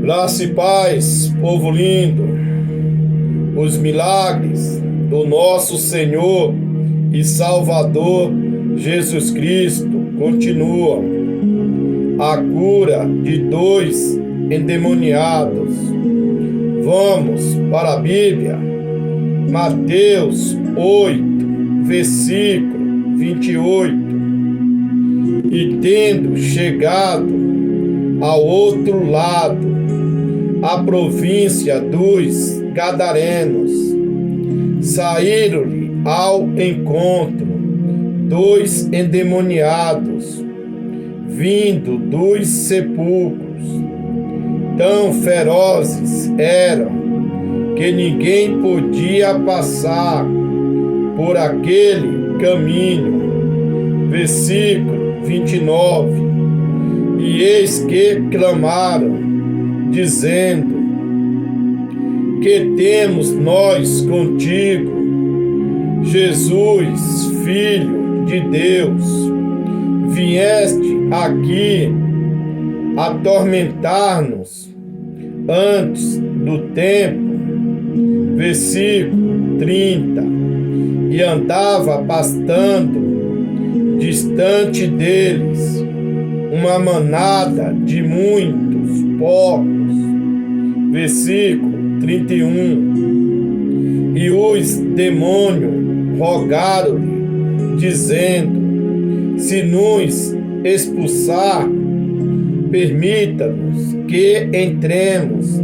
Graça e paz, povo lindo. Os milagres do nosso Senhor e Salvador Jesus Cristo continuam. A cura de 2 endemoniados. Vamos para a Bíblia. Mateus 8, versículo 28. E tendo chegado ao outro lado, a província dos Gadarenos, saíram-lhe ao encontro 2 endemoniados, vindo dos sepulcros. Tão ferozes eram que ninguém podia passar por aquele caminho. Versículo 29. E eis que clamaram, dizendo: que temos nós contigo, Jesus, Filho de Deus? Vieste aqui atormentar-nos antes do tempo. Versículo 30. E andava pastando distante deles uma manada de muitos porcos. Versículo 31. E os demônios rogaram-lhe, dizendo: se nos expulsar, permita-nos que entremos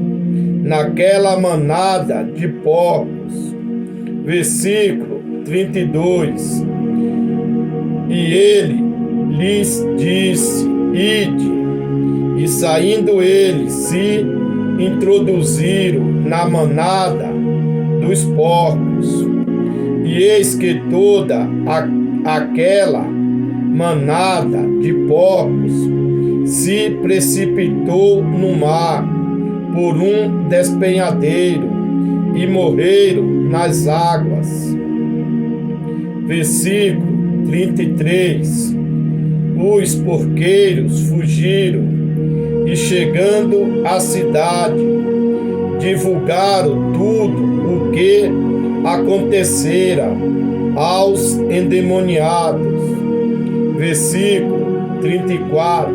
naquela manada de porcos. Versículo 32. E ele lhes disse: ide. E saindo eles se introduziram na manada dos porcos. E eis que toda aquela manada de porcos se precipitou no mar por um despenhadeiro e morreram nas águas. Versículo 33. Os porqueiros fugiram e, chegando à cidade, divulgaram tudo o que acontecera aos endemoniados. Versículo 34.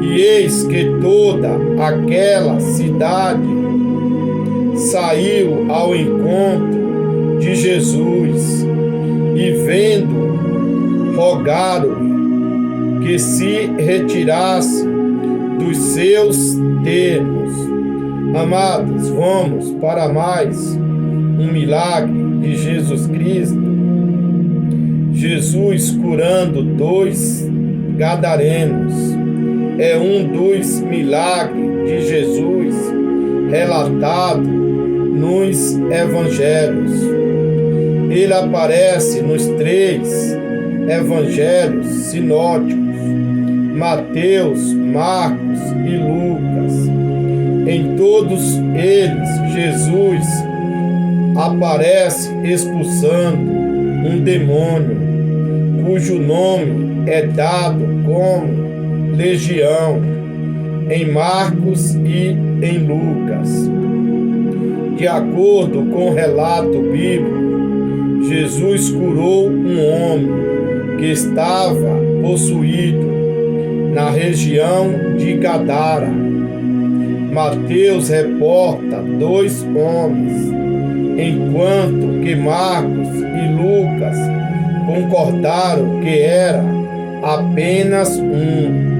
E eis que toda aquela cidade saiu ao encontro de Jesus e, vendo, rogaram-lhe que se retirasse dos seus termos. Amados, vamos para mais um milagre de Jesus Cristo. Jesus curando 2 gadarenos é um dos milagres de Jesus relatado nos evangelhos. Ele aparece nos 3 evangelhos sinóticos: Mateus, Marcos e Lucas. Em todos eles, Jesus aparece expulsando um demônio, cujo nome é dado como Legião, em Marcos e em Lucas. De acordo com o relato bíblico, Jesus curou um homem que estava possuído na região de Gadara. Mateus reporta 2 homens, enquanto que Marcos e Lucas concordaram que era apenas um.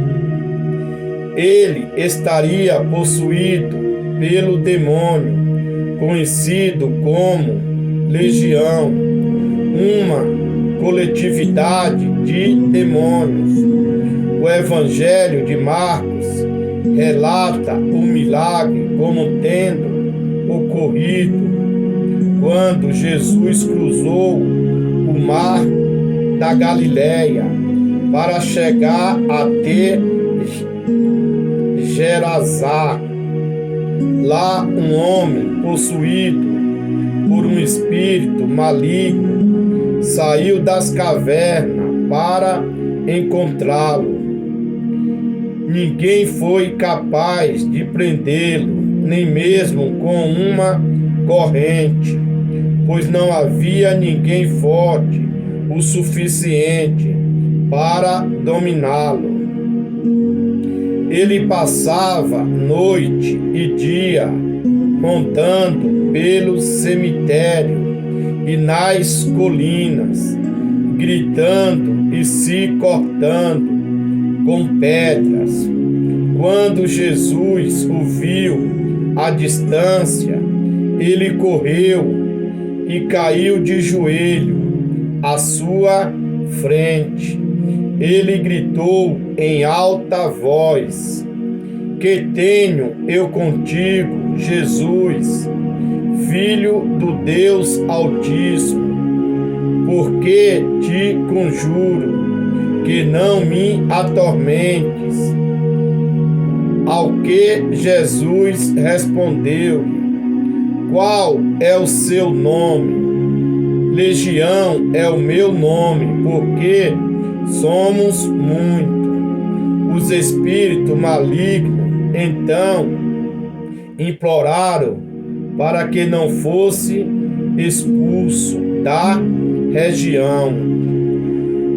Ele estaria possuído pelo demônio, conhecido como Legião, uma coletividade de demônios. O Evangelho de Marcos relata o milagre como tendo ocorrido quando Jesus cruzou o mar da Galileia para chegar até Gerazá. Lá um homem possuído por um espírito maligno saiu das cavernas para encontrá-lo. ninguém foi capaz de prendê-lo, nem mesmo com uma corrente, pois não havia ninguém forte o suficiente para dominá-lo. Ele passava noite e dia montando pelo cemitério e nas colinas, gritando e se cortando com pedras. Quando Jesus o viu à distância, ele correu e caiu de joelho à sua frente. Ele gritou em alta voz: Que tenho eu contigo, Jesus, Filho do Deus Altíssimo? Porque te conjuro que não me atormentes. Ao que Jesus respondeu: Qual é o seu nome? Legião é o meu nome, porque somos muitos. Os espíritos malignos então imploraram para que não fosse expulso da região.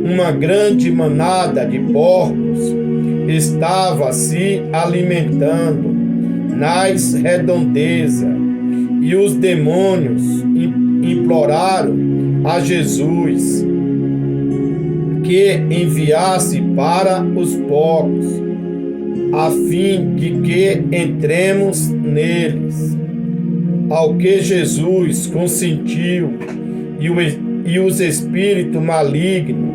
Uma grande manada de porcos estava se alimentando nas redondezas e os demônios imploraram a Jesus que enviasse para os porcos, a fim de que entremos neles. Ao que Jesus consentiu, e os espíritos malignos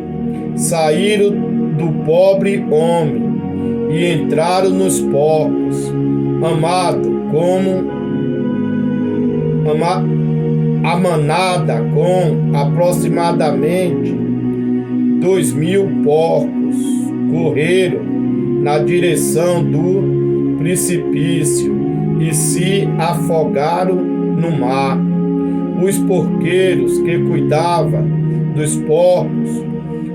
saíram do pobre homem e entraram nos porcos, a manada com aproximadamente 2.000 porcos correram na direção do precipício e se afogaram no mar. Os porqueiros que cuidavam dos porcos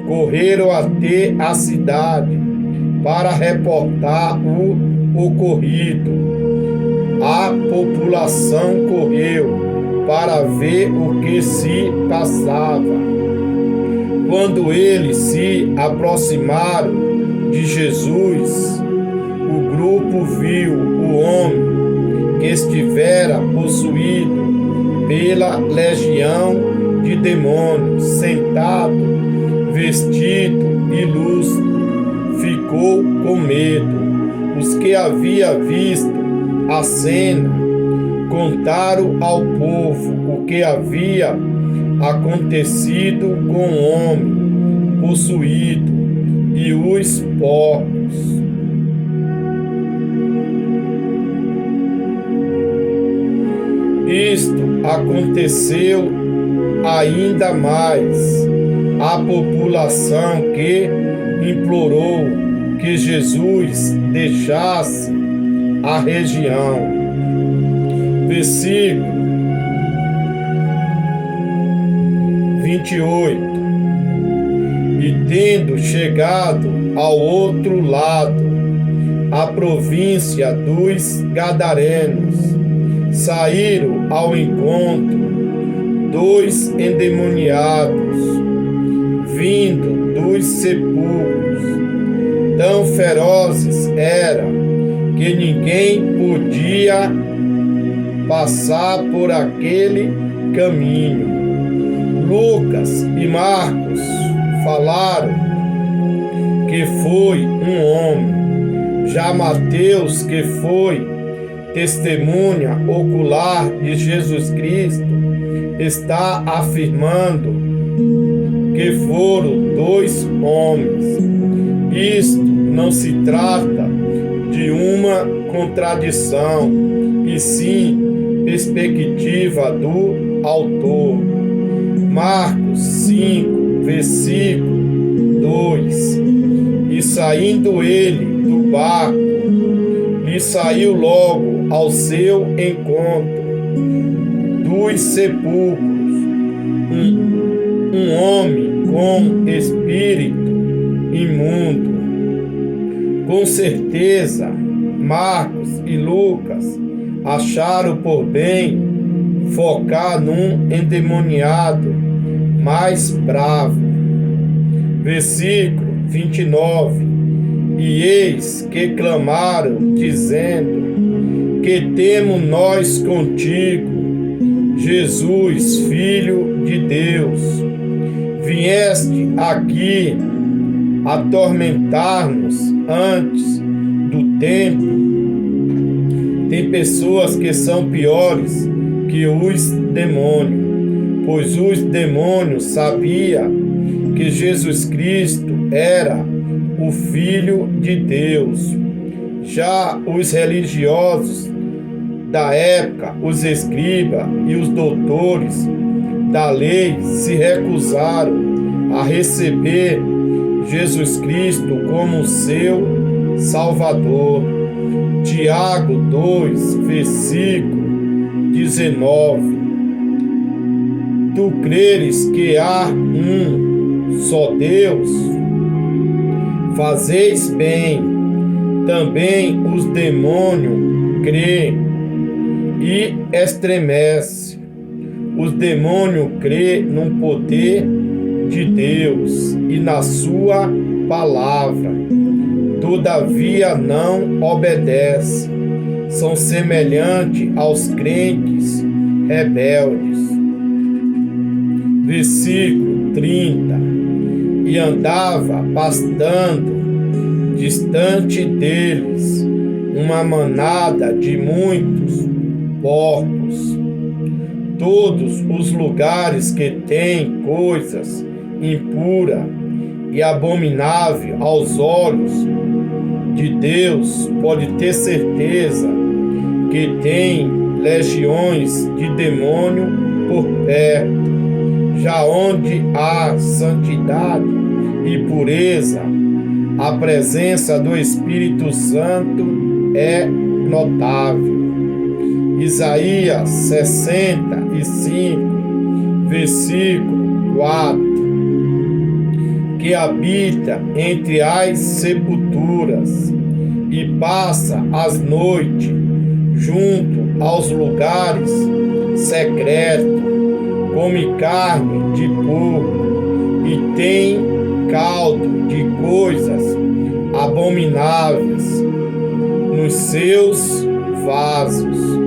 correram até a cidade para reportar o ocorrido. A população correu para ver o que se passava. Quando eles se aproximaram de Jesus, o grupo viu o homem que estivera possuído pela legião de demônios, sentado, vestido ilustre. Ficou com medo. Os que haviam visto a cena contaram ao povo o que havia acontecido com o homem possuído e os porcos. Isto aconteceu ainda mais. A população que implorou que Jesus deixasse a região. Versículo 28. E tendo chegado ao outro lado, a província dos Gadarenos, saíram ao encontro 2 endemoniados, vindo dos sepulcros. Tão ferozes eram que ninguém podia passar por aquele caminho. Lucas e Marcos falaram que foi um homem. Já Mateus, que foi testemunha ocular de Jesus Cristo, está afirmando que foram 2 homens. Isto não se trata de uma contradição, e sim perspectiva do autor. Marcos 5, versículo 2. E saindo ele do barco, lhe saiu logo ao seu encontro dos sepulcros um homem com espírito imundo, Com certeza, Marcos e Lucas acharam por bem focar num endemoniado mais bravo. Versículo 29. E eis que clamaram, dizendo: que temos nós contigo, Jesus, Filho de Deus? Vieste aqui atormentar-nos antes do tempo. Tem pessoas que são piores que os demônios, pois os demônios sabiam que Jesus Cristo era o Filho de Deus. Já os religiosos da época, os escribas e os doutores da lei se recusaram a receber Jesus Cristo como seu Salvador. Tiago 2, versículo 19. Tu creres que há um só Deus? Fazeis bem. Também os demônios creem e estremecem. Os demônios creem no poder de Deus e na sua palavra. Todavia não obedecem. São semelhantes aos crentes rebeldes. Versículo 30. E andava pastando distante deles uma manada de muitos porcos. Todos os lugares que têm coisas impuras e abomináveis aos olhos de Deus, pode ter certeza que tem legiões de demônio por perto. Já onde há santidade e pureza, a presença do Espírito Santo é notável. Isaías 65, versículo 4. Que habita entre as sepulturas e passa as noites junto aos lugares secretos, come carne de porco e tem caldo de coisas abomináveis nos seus vasos.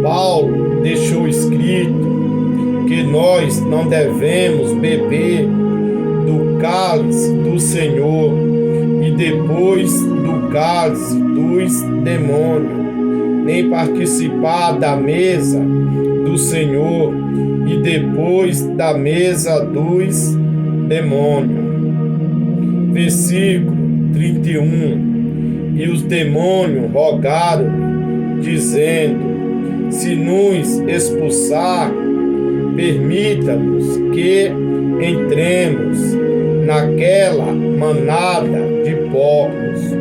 Paulo deixou escrito que nós não devemos beber do cálice do Senhor e depois do cálice dos demônios, nem participar da mesa do Senhor e depois da mesa dos demônios. Versículo 31. E os demônios rogaram-lhe, dizendo: se nos expulsar, permita-nos que entremos naquela manada de porcos.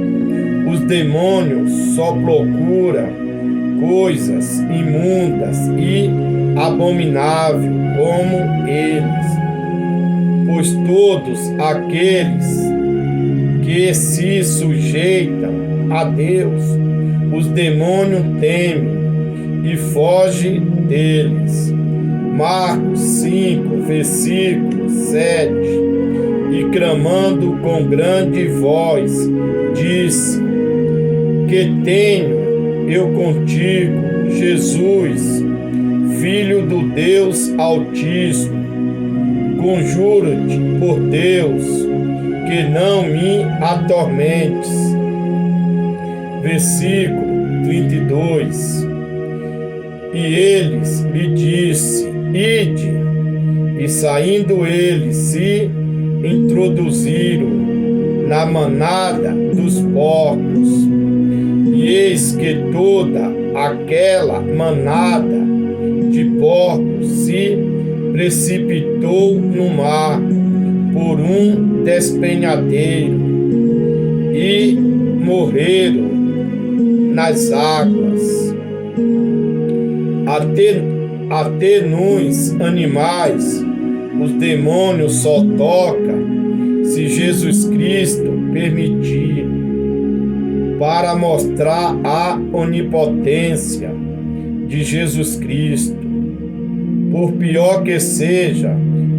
Os demônios só procuram coisas imundas e abomináveis como eles, pois todos aqueles que se sujeitam a Deus, os demônios temem e fogem deles. Marcos 5, versículo 7. E clamando com grande voz, disse: que tenho eu contigo, Jesus, Filho do Deus Altíssimo? Conjuro-te por Deus que não me atormentes. Versículo 32. E eles lhe disse: ide. E saindo eles se introduziram na manada dos porcos. E eis que toda aquela manada de porcos se precipitou no mar por um despenhadeiro e morreram nas águas. Até nos animais os demônios só tocam se Jesus Cristo permitir. para mostrar a onipotência de Jesus Cristo. Por pior que seja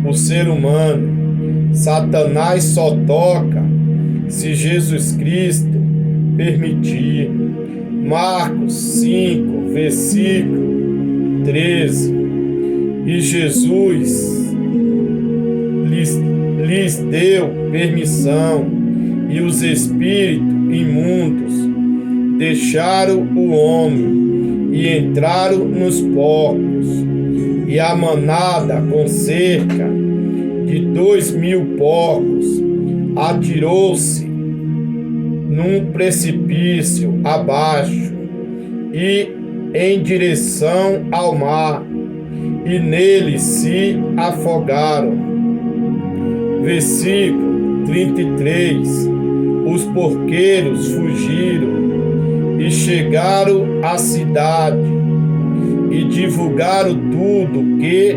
o ser humano, Satanás só toca se Jesus Cristo permitir. Marcos 5, versículo 13. E Jesus lhes deu permissão, e os espíritos imundos deixaram o homem e entraram nos porcos. E a manada, com cerca de 2.000 porcos, atirou-se num precipício abaixo e em direção ao mar, e nele se afogaram. Versículo 33. Os porqueiros fugiram e chegaram à cidade e divulgaram tudo o que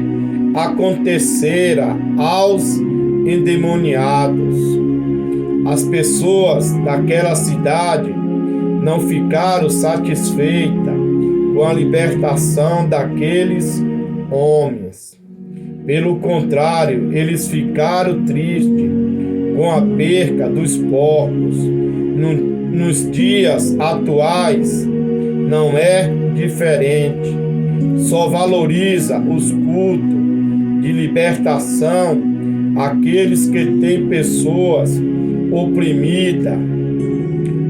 acontecera aos endemoniados. As pessoas daquela cidade não ficaram satisfeitas com a libertação daqueles homens. Pelo contrário, eles ficaram tristes com a perca dos porcos. Nos dias atuais não é diferente. Só valoriza os cultos de libertação aqueles que têm pessoas oprimidas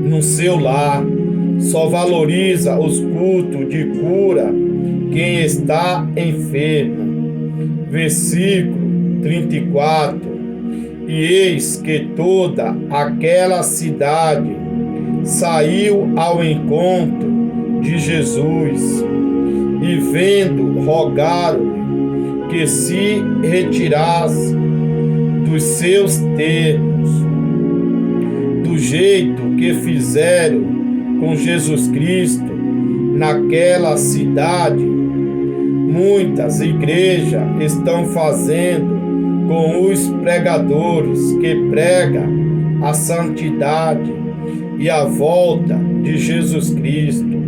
no seu lar. Só valoriza os cultos de cura quem está enfermo. Versículo 34. E eis que toda aquela cidade saiu ao encontro de Jesus, e vendo, rogaram-lhe que se retirasse dos seus termos. Do jeito que fizeram com Jesus Cristo naquela cidade, muitas igrejas estão fazendo com os pregadores que pregam a santidade e a volta de Jesus Cristo.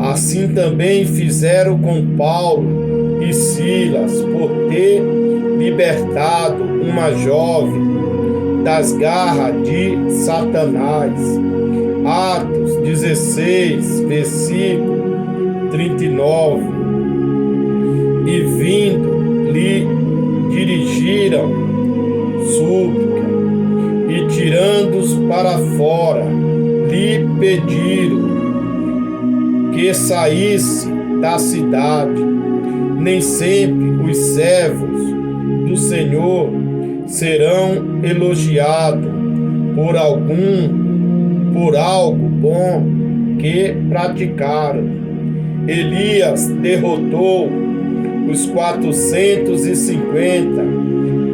Assim também fizeram com Paulo e Silas, por ter libertado uma jovem das garras de Satanás. Atos 16, versículo 39. E vindo, lhe dirigiram súplica, e tirando-os para fora, lhe pediram que saísse da cidade. Nem sempre os servos do Senhor serão elogiados por algo bom que praticaram. Elias derrotou os 450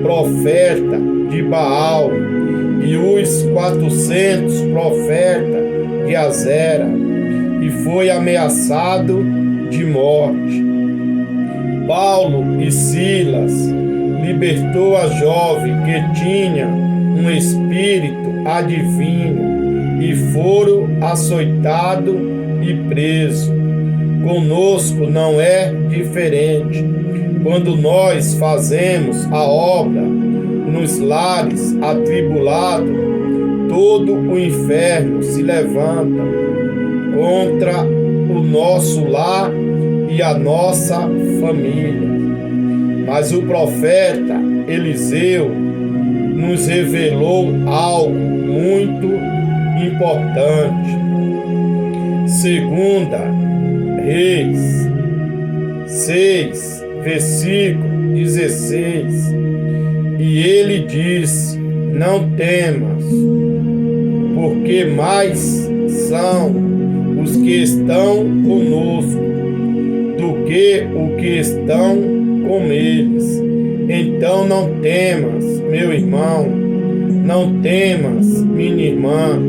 profetas de Baal e os 400 profetas de Azera, e foi ameaçado de morte. Paulo e Silas libertou a jovem que tinha um espírito adivinho, e foram açoitados e presos. Conosco não é diferente. Quando nós fazemos a obra nos lares atribulados, todo o inferno se levanta contra o nosso lar e a nossa família. Mas o profeta Eliseu nos revelou algo muito importante. Segunda Reis 6, versículo 16. E ele disse: não temas, porque mais são os que estão conosco do que o que estão com eles. Então não temas, meu irmão, não temas, minha irmã,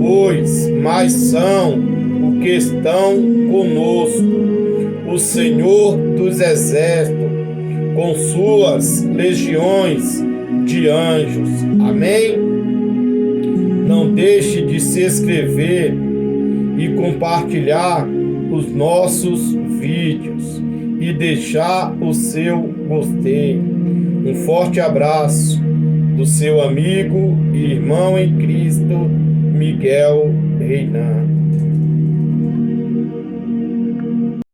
pois mais são os que estão conosco, o Senhor dos exércitos, com suas legiões de anjos. Amém? Não deixe de se inscrever e compartilhar os nossos vídeos e deixar o seu gostei. Um forte abraço do seu amigo e irmão em Cristo, Miguel Reinan.